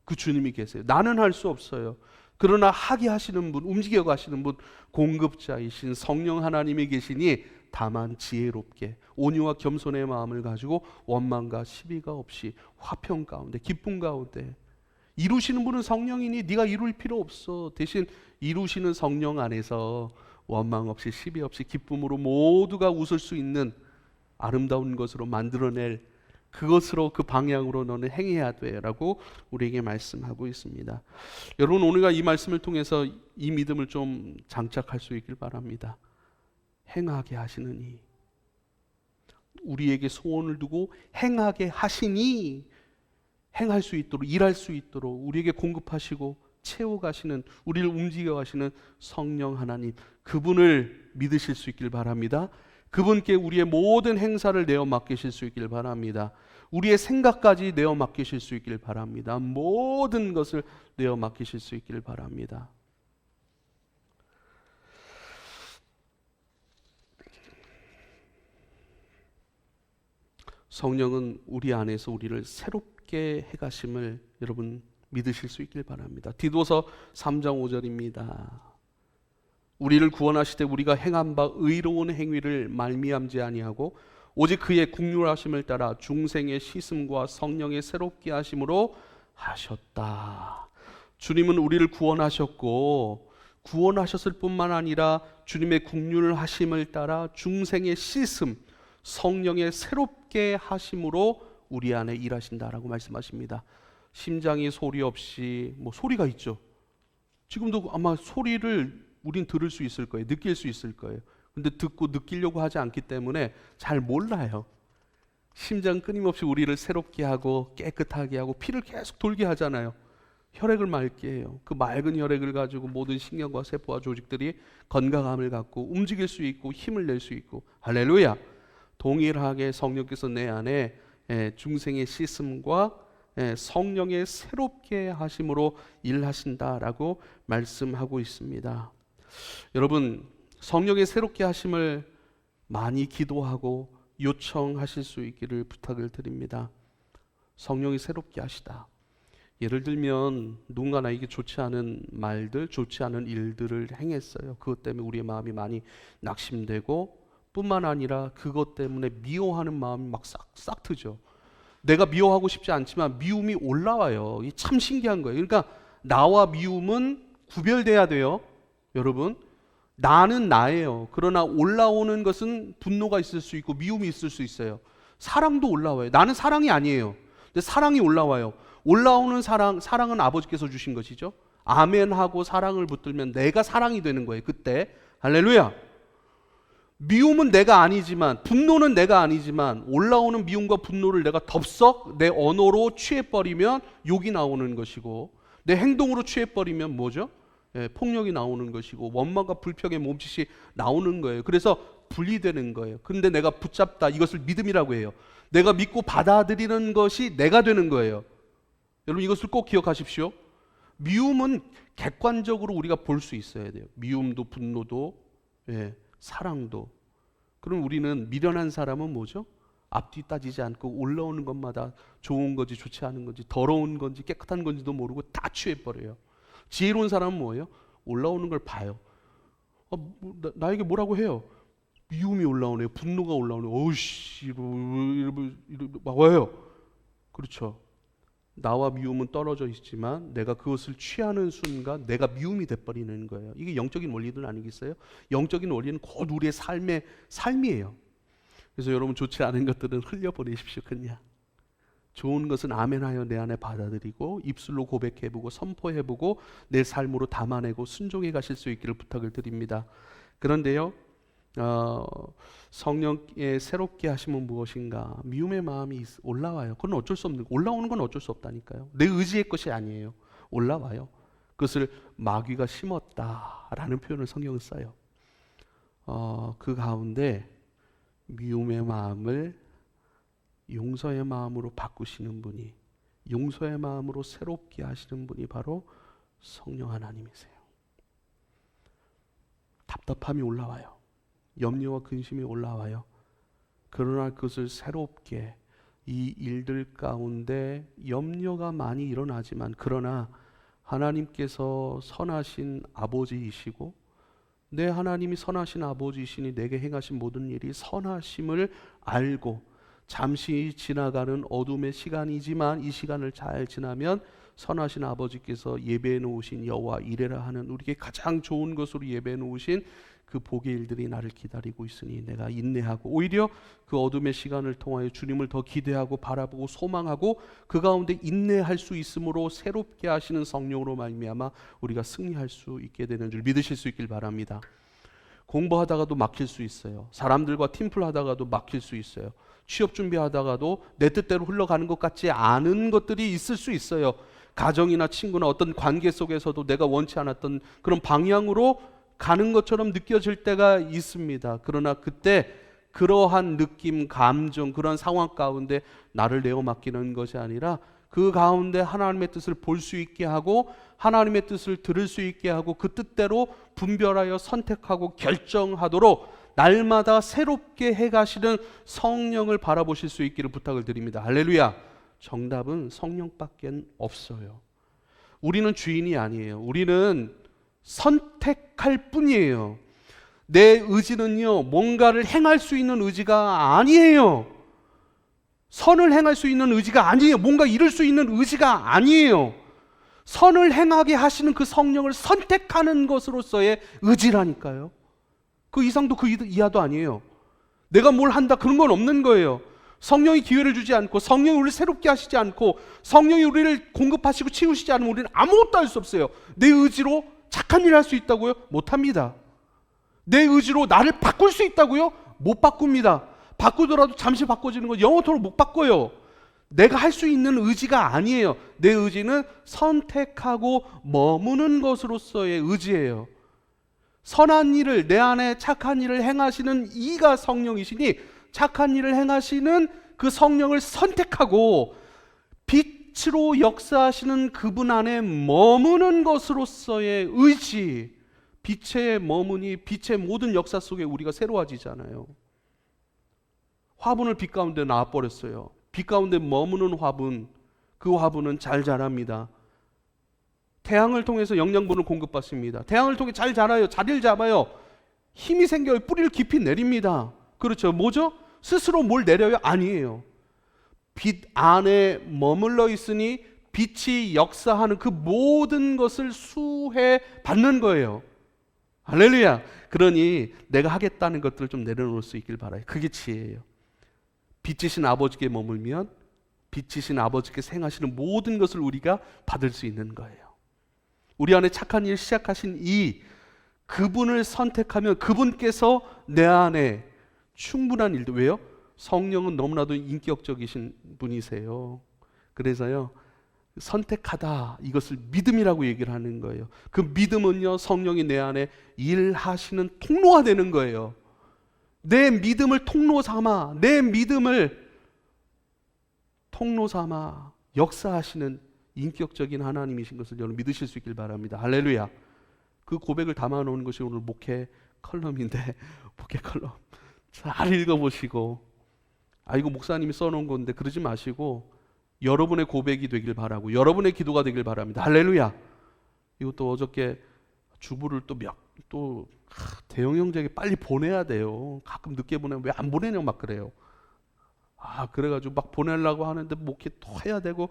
그 주님이 계세요. 나는 할 수 없어요. 그러나 하게 하시는 분, 움직여 가시는 분, 공급자이신 성령 하나님이 계시니 다만 지혜롭게 온유와 겸손의 마음을 가지고 원망과 시비가 없이 화평 가운데 기쁨 가운데 이루시는 분은 성령이니 네가 이룰 필요 없어. 대신 이루시는 성령 안에서 원망 없이 시비 없이 기쁨으로 모두가 웃을 수 있는 아름다운 것으로 만들어낼 그것으로 그 방향으로 너는 행해야 돼 라고 우리에게 말씀하고 있습니다. 여러분 오늘과 이 말씀을 통해서 이 믿음을 좀 장착할 수 있길 바랍니다. 행하게 하시느니 우리에게 소원을 두고 행하게 하시니 행할 수 있도록 일할 수 있도록 우리에게 공급하시고 채워가시는 우리를 움직여 가시는 성령 하나님 그분을 믿으실 수 있길 바랍니다. 그분께 우리의 모든 행사를 내어 맡기실 수 있길 바랍니다. 우리의 생각까지 내어 맡기실 수 있길 바랍니다. 모든 것을 내어 맡기실 수 있길 바랍니다. 성령은 우리 안에서 우리를 새롭게 해가심을 여러분 믿으실 수 있길 바랍니다. 디도서 3장 5절입니다. 우리를 구원하시되 우리가 행한 바 의로운 행위를 말미암지 아니하고 오직 그의 국률하심을 따라 중생의 씻음과 성령의 새롭게 하심으로 하셨다. 주님은 우리를 구원하셨고 구원하셨을 뿐만 아니라 주님의 국률하심을 따라 중생의 씻음, 성령의 새롭게 하심으로 우리 안에 일하신다라고 말씀하십니다. 심장이 소리 없이 소리가 있죠. 지금도 아마 소리를 우린 들을 수 있을 거예요. 느낄 수 있을 거예요. 근데 듣고 느끼려고 하지 않기 때문에 잘 몰라요. 심장 끊임없이 우리를 새롭게 하고 깨끗하게 하고 피를 계속 돌게 하잖아요. 혈액을 맑게 해요. 그 맑은 혈액을 가지고 모든 신경과 세포와 조직들이 건강함을 갖고 움직일 수 있고 힘을 낼 수 있고 할렐루야. 동일하게 성령께서 내 안에 중생의 씻음과 성령의 새롭게 하심으로 일하신다라고 말씀하고 있습니다. 여러분 성령의 새롭게 하심을 많이 기도하고 요청하실 수 있기를 부탁을 드립니다. 성령이 새롭게 하시다. 예를 들면 누군가 나에게 좋지 않은 말들, 좋지 않은 일들을 행했어요. 그것 때문에 우리의 마음이 많이 낙심되고 뿐만 아니라 그것 때문에 미워하는 마음이 막 싹 트죠. 내가 미워하고 싶지 않지만 미움이 올라와요. 이게 참 신기한 거예요. 그러니까 나와 미움은 구별돼야 돼요. 여러분 나는 나예요. 그러나 올라오는 것은 분노가 있을 수 있고 미움이 있을 수 있어요. 사랑도 올라와요. 나는 사랑이 아니에요. 근데 사랑이 올라와요. 올라오는 사랑은 아버지께서 주신 것이죠. 아멘하고 사랑을 붙들면 내가 사랑이 되는 거예요. 그때 할렐루야. 미움은 내가 아니지만 분노는 내가 아니지만 올라오는 미움과 분노를 내가 덥석 내 언어로 취해버리면 욕이 나오는 것이고 내 행동으로 취해버리면 뭐죠? 폭력이 나오는 것이고 원망과 불평의 몸짓이 나오는 거예요. 그래서 분리되는 거예요. 그런데 내가 붙잡다 이것을 믿음이라고 해요. 내가 믿고 받아들이는 것이 내가 되는 거예요. 여러분 이것을 꼭 기억하십시오. 미움은 객관적으로 우리가 볼 수 있어야 돼요. 미움도 분노도 사랑도. 그럼 우리는 미련한 사람은 뭐죠? 앞뒤 따지지 않고 올라오는 것마다 좋은 건지 좋지 않은 건지 더러운 건지 깨끗한 건지도 모르고 다 취해버려요. 지혜로운 사람은 뭐예요? 올라오는 걸 봐요. 나에게 뭐라고 해요? 미움이 올라오네요. 분노가 올라오네요. 어우씨 막 와요. 그렇죠. 나와 미움은 떨어져 있지만 내가 그것을 취하는 순간 내가 미움이 돼버리는 거예요. 이게 영적인 원리들 아니겠어요? 영적인 원리는 곧 우리의 삶이에요. 그래서 여러분 좋지 않은 것들은 흘려보내십시오. 그냥 좋은 것은 아멘하여 내 안에 받아들이고 입술로 고백해보고 선포해보고 내 삶으로 담아내고 순종해 가실 수 있기를 부탁을 드립니다. 그런데요, 성령의 새롭게 하심은 무엇인가? 미움의 마음이 올라와요. 그건 어쩔 수 없는, 올라오는 건 어쩔 수 없다니까요. 내 의지의 것이 아니에요. 올라와요. 그것을 마귀가 심었다라는 표현을 성경은 써요. 그 가운데 미움의 마음을 용서의 마음으로 바꾸시는 분이, 용서의 마음으로 새롭게 하시는 분이 바로 성령 하나님이세요. 답답함이 올라와요. 염려와 근심이 올라와요. 그러나 그것을 새롭게, 이 일들 가운데 염려가 많이 일어나지만 그러나 하나님께서 선하신 아버지이시고 내 하나님이 선하신 아버지이시니 내게 행하신 모든 일이 선하심을 알고 잠시 지나가는 어둠의 시간이지만 이 시간을 잘 지나면 선하신 아버지께서 예배해 놓으신 여호와 이레라 하는 우리에게 가장 좋은 것으로 예배해 놓으신 그 복의 일들이 나를 기다리고 있으니 내가 인내하고 오히려 그 어둠의 시간을 통하여 주님을 더 기대하고 바라보고 소망하고 그 가운데 인내할 수 있으므로 새롭게 하시는 성령으로 말미암아 우리가 승리할 수 있게 되는 줄 믿으실 수 있길 바랍니다. 공부하다가도 막힐 수 있어요. 사람들과 팀플 하다가도 막힐 수 있어요. 취업 준비하다가도 내 뜻대로 흘러가는 것 같지 않은 것들이 있을 수 있어요. 가정이나 친구나 어떤 관계 속에서도 내가 원치 않았던 그런 방향으로 가는 것처럼 느껴질 때가 있습니다. 그러나 그때 그러한 느낌, 감정, 그런 상황 가운데 나를 내어 맡기는 것이 아니라 그 가운데 하나님의 뜻을 볼 수 있게 하고 하나님의 뜻을 들을 수 있게 하고 그 뜻대로 분별하여 선택하고 결정하도록 날마다 새롭게 해가시는 성령을 바라보실 수 있기를 부탁을 드립니다. 할렐루야. 정답은 성령밖에 없어요. 우리는 주인이 아니에요. 우리는 선택할 뿐이에요. 내 의지는요, 뭔가를 행할 수 있는 의지가 아니에요. 선을 행할 수 있는 의지가 아니에요. 뭔가 이룰 수 있는 의지가 아니에요. 선을 행하게 하시는 그 성령을 선택하는 것으로서의 의지라니까요. 그 이상도 그 이하도 아니에요. 내가 뭘 한다 그런 건 없는 거예요. 성령이 기회를 주지 않고 성령이 우리를 새롭게 하시지 않고 성령이 우리를 공급하시고 치우시지 않으면 우리는 아무것도 할 수 없어요. 내 의지로 착한 일을 할 수 있다고요? 못합니다. 내 의지로 나를 바꿀 수 있다고요? 못 바꿉니다. 바꾸더라도 잠시 바꿔지는 거 영원토록 못 바꿔요. 내가 할 수 있는 의지가 아니에요. 내 의지는 선택하고 머무는 것으로서의 의지예요. 선한 일을, 내 안에 착한 일을 행하시는 이가 성령이시니 착한 일을 행하시는 그 성령을 선택하고 빛으로 역사하시는 그분 안에 머무는 것으로서의 의지, 빛에 머무니 빛의 모든 역사 속에 우리가 새로워지잖아요. 화분을 빛 가운데 놔버렸어요. 빛 가운데 머무는 화분, 그 화분은 잘 자랍니다. 태양을 통해서 영양분을 공급받습니다. 태양을 통해 잘 자라요. 자리를 잡아요. 힘이 생겨요. 뿌리를 깊이 내립니다. 그렇죠. 뭐죠? 스스로 뭘 내려요? 아니에요. 빛 안에 머물러 있으니 빛이 역사하는 그 모든 것을 수해 받는 거예요. 할렐루야. 그러니 내가 하겠다는 것들을 좀 내려놓을 수 있길 바라요. 그게 지혜예요. 빛이신 아버지께 머물면 빛이신 아버지께서 행하시는 모든 것을 우리가 받을 수 있는 거예요. 우리 안에 착한 일 시작하신 이 그분을 선택하면 그분께서 내 안에 충분한 일도, 왜요? 성령은 너무나도 인격적이신 분이세요. 그래서요, 선택하다, 이것을 믿음이라고 얘기를 하는 거예요. 그 믿음은요, 성령이 내 안에 일하시는 통로가 되는 거예요. 내 믿음을 통로 삼아, 내 믿음을 통로 삼아 역사하시는 인격적인 하나님이신 것을 여러분 믿으실 수 있길 바랍니다. 할렐루야. 그 고백을 담아놓은 것이 오늘 목회 컬럼인데, 목회 컬럼 잘 읽어보시고, 이거 목사님이 써놓은 건데 그러지 마시고 여러분의 고백이 되길 바라고 여러분의 기도가 되길 바랍니다. 할렐루야. 이것도 어저께 주부를 또 대형 형제에게 빨리 보내야 돼요. 가끔 늦게 보내면 왜 안 보내냐고 막 그래요. 그래가지고 막 보내려고 하는데 목회 또 해야 되고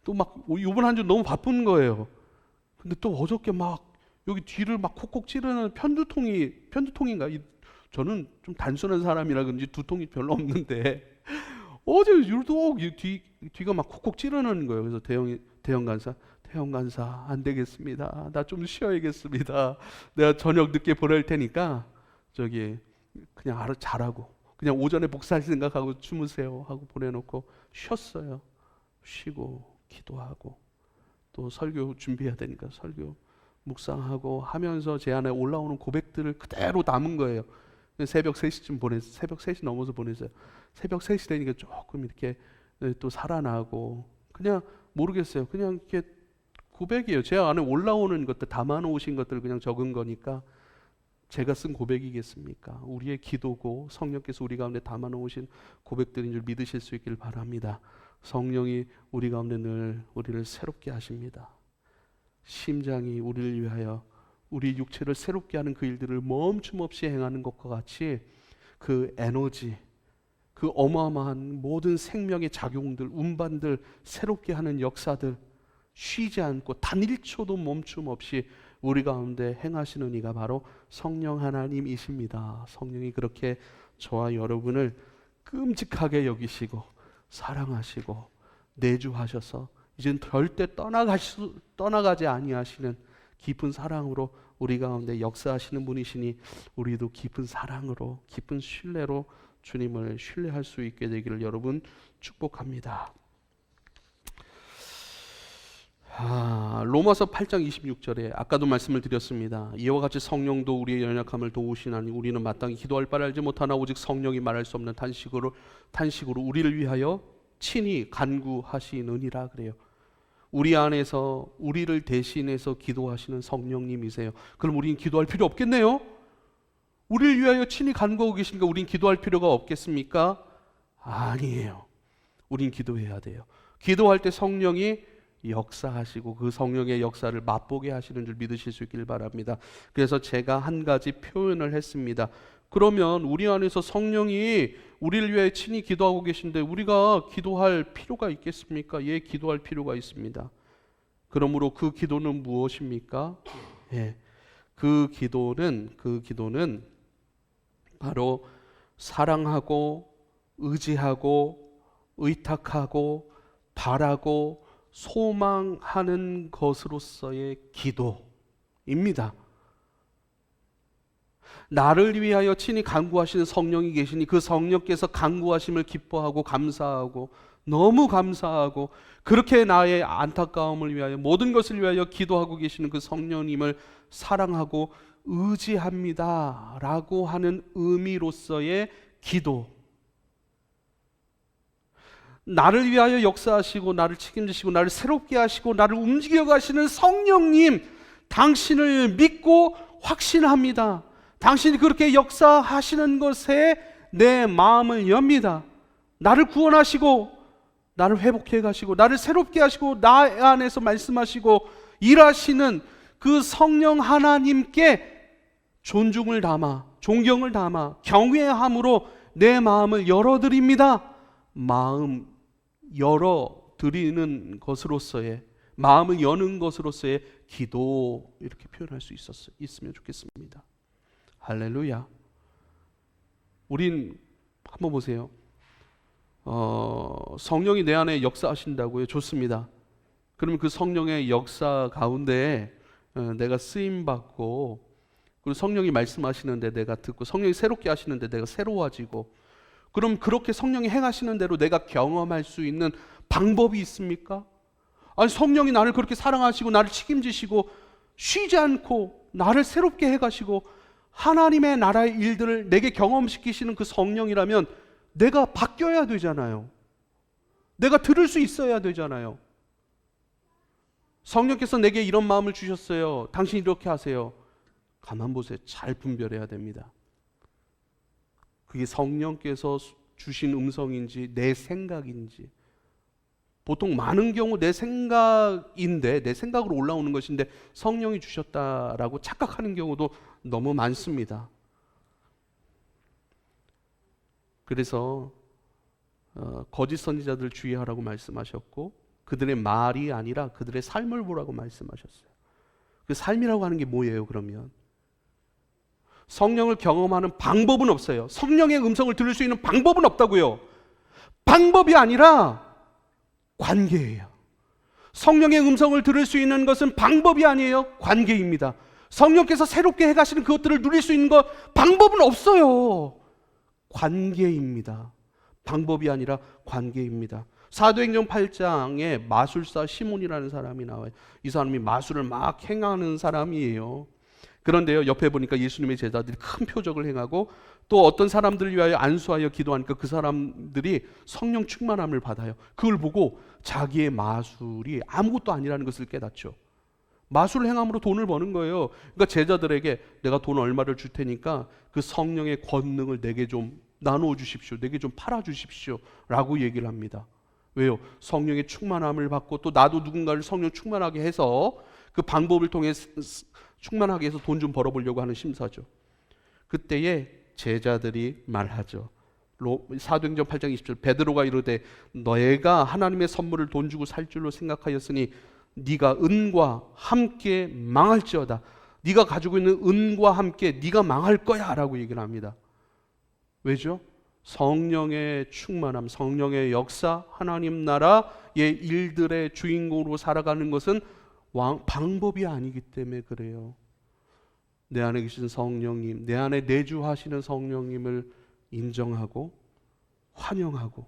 또 막 이번 한 주 너무 바쁜 거예요. 근데 또 어저께 막 여기 뒤를 막 콕콕 찌르는 편두통인가? 저는 좀 단순한 사람이라 그런지 두통이 별로 없는데 어제 유독 뒤가 막 콕콕 찌르는 거예요. 그래서 대형 간사 안 되겠습니다. 나 좀 쉬어야겠습니다. 내가 저녁 늦게 보낼 테니까 저기 그냥 알아 잘하고 그냥 오전에 복사할 생각하고 주무세요 하고 보내놓고 쉬었어요. 쉬고 기도하고 또 설교 준비해야 되니까 설교 묵상하고 하면서 제 안에 올라오는 고백들을 그대로 담은 거예요. 새벽 3시쯤 보냈어요. 새벽 3시 넘어서 보냈어요. 새벽 3시 되니까 조금 이렇게 또 살아나고 그냥 모르겠어요. 그냥 이렇게 고백이에요. 제 안에 올라오는 것들, 담아놓으신 것들을 그냥 적은 거니까 제가 쓴 고백이겠습니까? 우리의 기도고 성령께서 우리 가운데 담아놓으신 고백들인 줄 믿으실 수 있기를 바랍니다. 성령이 우리 가운데 늘 우리를 새롭게 하십니다. 심장이 우리를 위하여 우리 육체를 새롭게 하는 그 일들을 멈춤 없이 행하는 것과 같이 그 에너지, 그 어마어마한 모든 생명의 작용들, 운반들, 새롭게 하는 역사들 쉬지 않고 단 1초도 멈춤 없이 우리 가운데 행하시는 이가 바로 성령 하나님이십니다. 성령이 그렇게 저와 여러분을 끔찍하게 여기시고 사랑하시고 내주하셔서 이젠 절대 떠나가지 아니하시는 깊은 사랑으로 우리 가운데 역사하시는 분이시니 우리도 깊은 사랑으로 깊은 신뢰로 주님을 신뢰할 수 있게 되기를 여러분 축복합니다. 로마서 8장 26절에 아까도 말씀을 드렸습니다. 이와 같이 성령도 우리의 연약함을 도우시나니 우리는 마땅히 기도할 바를 알지 못하나 오직 성령이 말할 수 없는 탄식으로 우리를 위하여 친히 간구하시느니라 그래요. 우리 안에서 우리를 대신해서 기도하시는 성령님이세요. 그럼 우리는 기도할 필요 없겠네요? 우리를 위하여 친히 간구하고 계시니까 우린 기도할 필요가 없겠습니까? 아니에요. 우린 기도해야 돼요. 기도할 때 성령이 역사하시고 그 성령의 역사를 맛보게 하시는 줄 믿으실 수 있길 바랍니다. 그래서 제가 한 가지 표현을 했습니다. 그러면 우리 안에서 성령이 우리를 위해 친히 기도하고 계신데 우리가 기도할 필요가 있겠습니까? 예, 기도할 필요가 있습니다. 그러므로 그 기도는 무엇입니까? 예, 그 기도는 바로 사랑하고 의지하고 의탁하고 바라고 소망하는 것으로서의 기도입니다. 나를 위하여 친히 간구하시는 성령이 계시니 그 성령께서 간구하심을 기뻐하고 감사하고 너무 감사하고 그렇게 나의 안타까움을 위하여 모든 것을 위하여 기도하고 계시는 그 성령님을 사랑하고 의지합니다 라고 하는 의미로서의 기도. 나를 위하여 역사하시고 나를 책임지시고 나를 새롭게 하시고 나를 움직여 가시는 성령님, 당신을 믿고 확신합니다. 당신이 그렇게 역사하시는 것에 내 마음을 엽니다. 나를 구원하시고 나를 회복해 가시고 나를 새롭게 하시고 나 안에서 말씀하시고 일하시는 그 성령 하나님께 존중을 담아 존경을 담아 경외함으로 내 마음을 열어드립니다. 마음 열어드리는 것으로서의 마음을 여는 것으로서의 기도 이렇게 표현할 수 있으면 좋겠습니다. 할렐루야. 우린 한번 보세요. 성령이 내 안에 역사하신다고요. 좋습니다. 그러면 그 성령의 역사 가운데 내가 쓰임받고 그리고 성령이 말씀하시는데 내가 듣고 성령이 새롭게 하시는데 내가 새로워지고 그럼 그렇게 성령이 행하시는 대로 내가 경험할 수 있는 방법이 있습니까? 아니 성령이 나를 그렇게 사랑하시고 나를 책임지시고 쉬지 않고 나를 새롭게 해가시고 하나님의 나라의 일들을 내게 경험시키시는 그 성령이라면 내가 바뀌어야 되잖아요. 내가 들을 수 있어야 되잖아요. 성령께서 내게 이런 마음을 주셨어요. 당신이 이렇게 하세요. 가만 보세요. 잘 분별해야 됩니다. 그게 성령께서 주신 음성인지 내 생각인지. 보통 많은 경우 내 생각인데 내 생각으로 올라오는 것인데 성령이 주셨다라고 착각하는 경우도 너무 많습니다. 그래서 거짓 선지자들 주의하라고 말씀하셨고 그들의 말이 아니라 그들의 삶을 보라고 말씀하셨어요. 그 삶이라고 하는 게 뭐예요, 그러면? 성령을 경험하는 방법은 없어요. 성령의 음성을 들을 수 있는 방법은 없다고요. 방법이 아니라 관계예요. 성령의 음성을 들을 수 있는 것은 방법이 아니에요. 관계입니다. 성령께서 새롭게 해가시는 그것들을 누릴 수 있는 것 방법은 없어요. 관계입니다. 방법이 아니라 관계입니다. 사도행전 8장에 마술사 시몬이라는 사람이 나와요. 이 사람이 마술을 막 행하는 사람이에요. 그런데요, 옆에 보니까 예수님의 제자들이 큰 표적을 행하고 또 어떤 사람들을 위하여 안수하여 기도하니까 그 사람들이 성령 충만함을 받아요. 그걸 보고 자기의 마술이 아무것도 아니라는 것을 깨닫죠. 마술을 행함으로 돈을 버는 거예요. 그러니까 제자들에게 내가 돈 얼마를 줄 테니까 그 성령의 권능을 내게 좀 나누어 주십시오. 내게 좀 팔아 주십시오. 라고 얘기를 합니다. 왜요? 성령의 충만함을 받고 또 나도 누군가를 성령 충만하게 해서 그 방법을 통해 충만하게 해서 돈 좀 벌어보려고 하는 심사죠. 그때에 제자들이 말하죠. 사도행전 8장 20절 베드로가 이르되 너희가 하나님의 선물을 돈 주고 살 줄로 생각하였으니 네가 은과 함께 망할지어다. 네가 가지고 있는 은과 함께 네가 망할 거야 라고 얘기를 합니다. 왜죠? 성령의 충만함, 성령의 역사, 하나님 나라의 일들의 주인공으로 살아가는 것은 방법이 아니기 때문에 그래요. 내 안에 계신 성령님, 내 안에 내주하시는 성령님을 인정하고 환영하고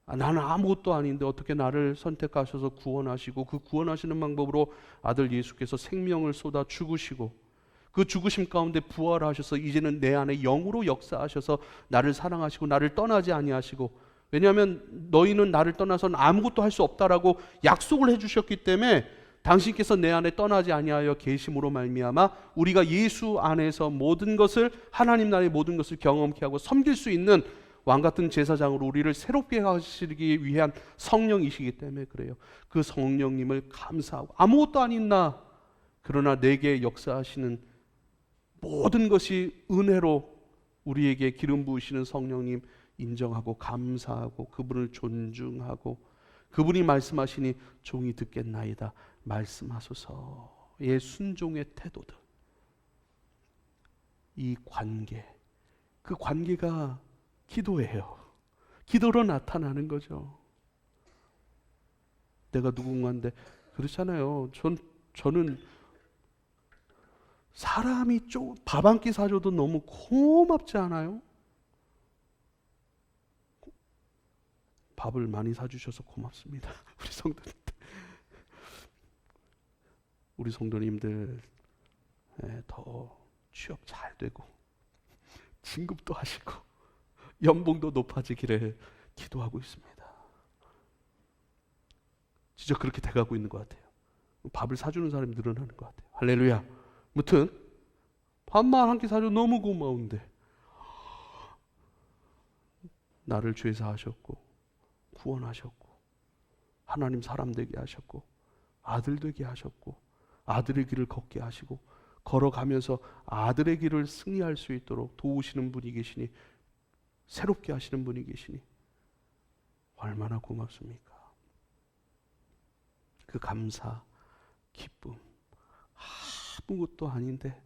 나는 아무것도 아닌데 어떻게 나를 선택하셔서 구원하시고 그 구원하시는 방법으로 아들 예수께서 생명을 쏟아 죽으시고 그 죽으심 가운데 부활하셔서 이제는 내 안에 영으로 역사하셔서 나를 사랑하시고 나를 떠나지 아니하시고, 왜냐하면 너희는 나를 떠나서는 아무것도 할 수 없다라고 약속을 해주셨기 때문에 당신께서 내 안에 떠나지 아니하여 계심으로 말미암아 우리가 예수 안에서 모든 것을 하나님 나라의 모든 것을 경험케 하고 섬길 수 있는 왕같은 제사장으로 우리를 새롭게 하시기 위한 성령이시기 때문에 그래요. 그 성령님을 감사하고 아무것도 아닌 나, 그러나 내게 역사하시는 모든 것이 은혜로 우리에게 기름 부으시는 성령님 인정하고 감사하고 그분을 존중하고 그분이 말씀하시니 종이 듣겠나이다 말씀하소서의 순종의 태도들, 이 관계, 그 관계가 기도예요. 기도로 나타나는 거죠. 내가 누군가인데 그렇잖아요. 저는 사람이 밥 한 끼 사줘도 너무 고맙지 않아요? 밥을 많이 사주셔서 고맙습니다. 우리 성도님들 더 취업 잘 되고 진급도 하시고 연봉도 높아지기를 기도하고 있습니다. 진짜 그렇게 돼가고 있는 것 같아요. 밥을 사주는 사람이 늘어나는 것 같아요. 할렐루야. 무튼 밥만 한 끼 사줘 너무 고마운데 나를 죄사 하셨고 구원하셨고 하나님 사람 되게 하셨고 아들 되게 하셨고 아들의 길을 걷게 하시고 걸어가면서 아들의 길을 승리할 수 있도록 도우시는 분이 계시니 새롭게 하시는 분이 계시니 얼마나 고맙습니까? 그 감사, 기쁨, 아무것도 아닌데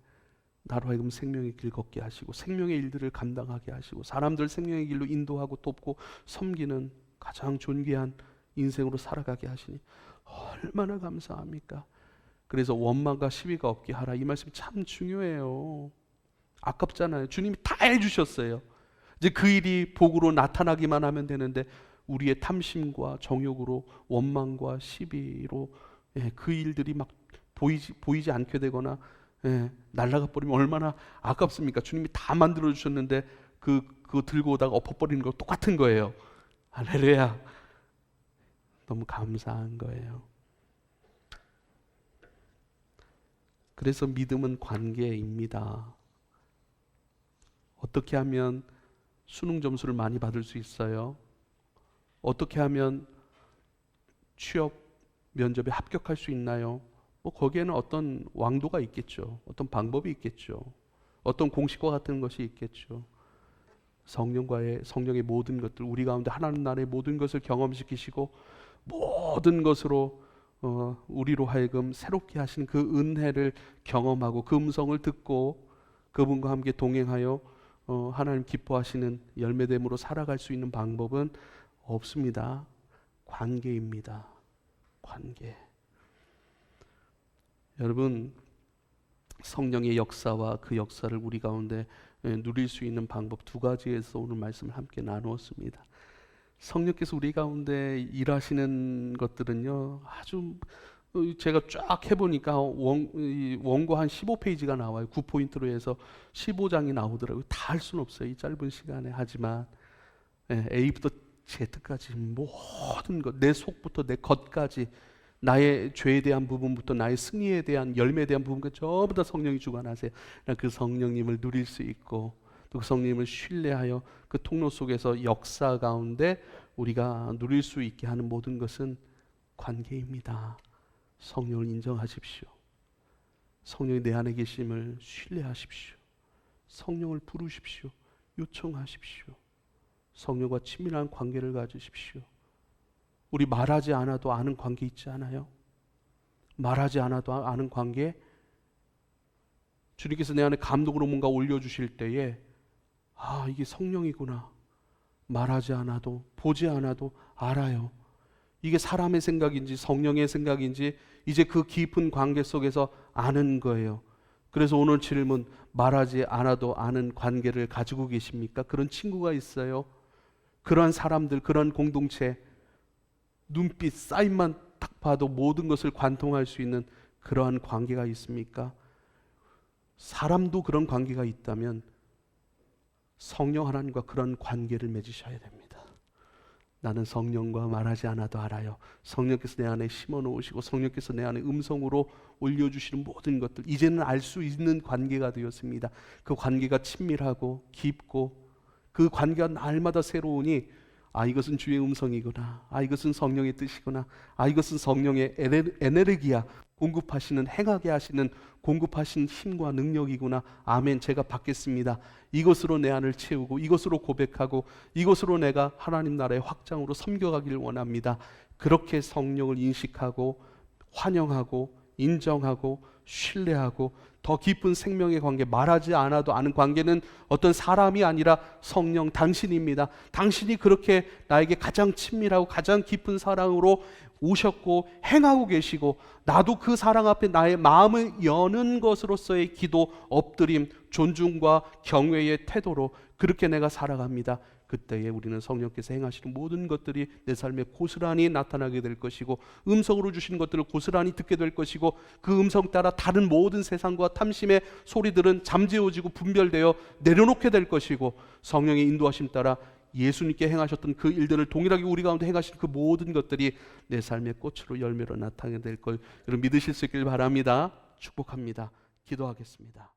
나로 하여금 생명의 길 걷게 하시고 생명의 일들을 감당하게 하시고 사람들 생명의 길로 인도하고 돕고 섬기는 가장 존귀한 인생으로 살아가게 하시니 얼마나 감사합니까? 그래서 원망과 시비가 없게 하라, 이 말씀 참 중요해요. 아깝잖아요. 주님이 다 해주셨어요. 이제 그 일이 복으로 나타나기만 하면 되는데 우리의 탐심과 정욕으로 원망과 시비로 그 일들이 막 보이지 않게 되거나 날아가 버리면 얼마나 아깝습니까? 주님이 다 만들어 주셨는데 그거 들고 오다가 엎어버리는 거 똑같은 거예요. 할렐루야. 너무 감사한 거예요. 그래서 믿음은 관계입니다. 어떻게 하면 수능 점수를 많이 받을 수 있어요? 어떻게 하면 취업 면접에 합격할 수 있나요? 거기에는 어떤 왕도가 있겠죠. 어떤 방법이 있겠죠. 어떤 공식과 같은 것이 있겠죠. 성령의 모든 것들, 우리 가운데 하나님 나라의 모든 것을 경험시키시고 모든 것으로 우리로 하여금 새롭게 하신 그 은혜를 경험하고 그 음성을 듣고 그분과 함께 동행하여 하나님 기뻐하시는 열매됨으로 살아갈 수 있는 방법은 없습니다. 관계입니다. 관계. 여러분, 성령의 역사와 그 역사를 우리 가운데 누릴 수 있는 방법 두 가지에서 오늘 말씀을 함께 나누었습니다. 성령께서 우리 가운데 일하시는 것들은요, 아주 제가 쫙 해보니까 원고 한 15페이지가 나와요. 9포인트로 해서 15장이 나오더라고요. 다 할 수는 없어요, 이 짧은 시간에. 하지만 A부터 Z까지 모든 것, 내 속부터 내 겉까지, 나의 죄에 대한 부분부터 나의 승리에 대한, 열매에 대한 부분까지 전부 다 성령이 주관하세요. 그 성령님을 누릴 수 있고 또 그 성령님을 신뢰하여 그 통로 속에서 역사 가운데 우리가 누릴 수 있게 하는 모든 것은 관계입니다. 성령을 인정하십시오. 성령이 내 안에 계심을 신뢰하십시오. 성령을 부르십시오. 요청하십시오. 성령과 친밀한 관계를 가지십시오. 우리 말하지 않아도 아는 관계 있지 않아요? 말하지 않아도 아는 관계. 주님께서 내 안에 감동으로 뭔가 올려주실 때에 이게 성령이구나. 말하지 않아도, 보지 않아도 알아요. 이게 사람의 생각인지 성령의 생각인지 이제 그 깊은 관계 속에서 아는 거예요. 그래서 오늘 질문, 말하지 않아도 아는 관계를 가지고 계십니까? 그런 친구가 있어요? 그러한 사람들, 그런 공동체, 눈빛, 사인만 딱 봐도 모든 것을 관통할 수 있는 그러한 관계가 있습니까? 사람도 그런 관계가 있다면 성령 하나님과 그런 관계를 맺으셔야 됩니다. 나는 성령과 말하지 않아도 알아요. 성령께서 내 안에 심어 놓으시고 성령께서 내 안에 음성으로 올려주시는 모든 것들, 이제는 알 수 있는 관계가 되었습니다. 그 관계가 친밀하고 깊고 그 관계가 날마다 새로우니 이것은 주의 음성이구나. 이것은 성령의 뜻이구나. 이것은 성령의 에네르기야. 공급하시는, 행하게 하시는, 공급하신 힘과 능력이구나. 아멘. 제가 받겠습니다. 이것으로 내 안을 채우고 이것으로 고백하고 이것으로 내가 하나님 나라의 확장으로 섬겨가기를 원합니다. 그렇게 성령을 인식하고 환영하고 인정하고 신뢰하고 더 깊은 생명의 관계, 말하지 않아도 아는 관계는 어떤 사람이 아니라 성령 당신입니다. 당신이 그렇게 나에게 가장 친밀하고 가장 깊은 사랑으로 오셨고 행하고 계시고, 나도 그 사랑 앞에 나의 마음을 여는 것으로서의 기도, 엎드림, 존중과 경외의 태도로 그렇게 내가 살아갑니다. 그때에 우리는 성령께서 행하시는 모든 것들이 내 삶에 고스란히 나타나게 될 것이고, 음성으로 주시는 것들을 고스란히 듣게 될 것이고, 그 음성 따라 다른 모든 세상과 탐심의 소리들은 잠재워지고 분별되어 내려놓게 될 것이고, 성령의 인도하심 따라 예수님께 행하셨던 그 일들을 동일하게 우리 가운데 행하신 그 모든 것들이 내 삶의 꽃으로 열매로 나타나게 될 걸 여러분 믿으실 수 있길 바랍니다. 축복합니다. 기도하겠습니다.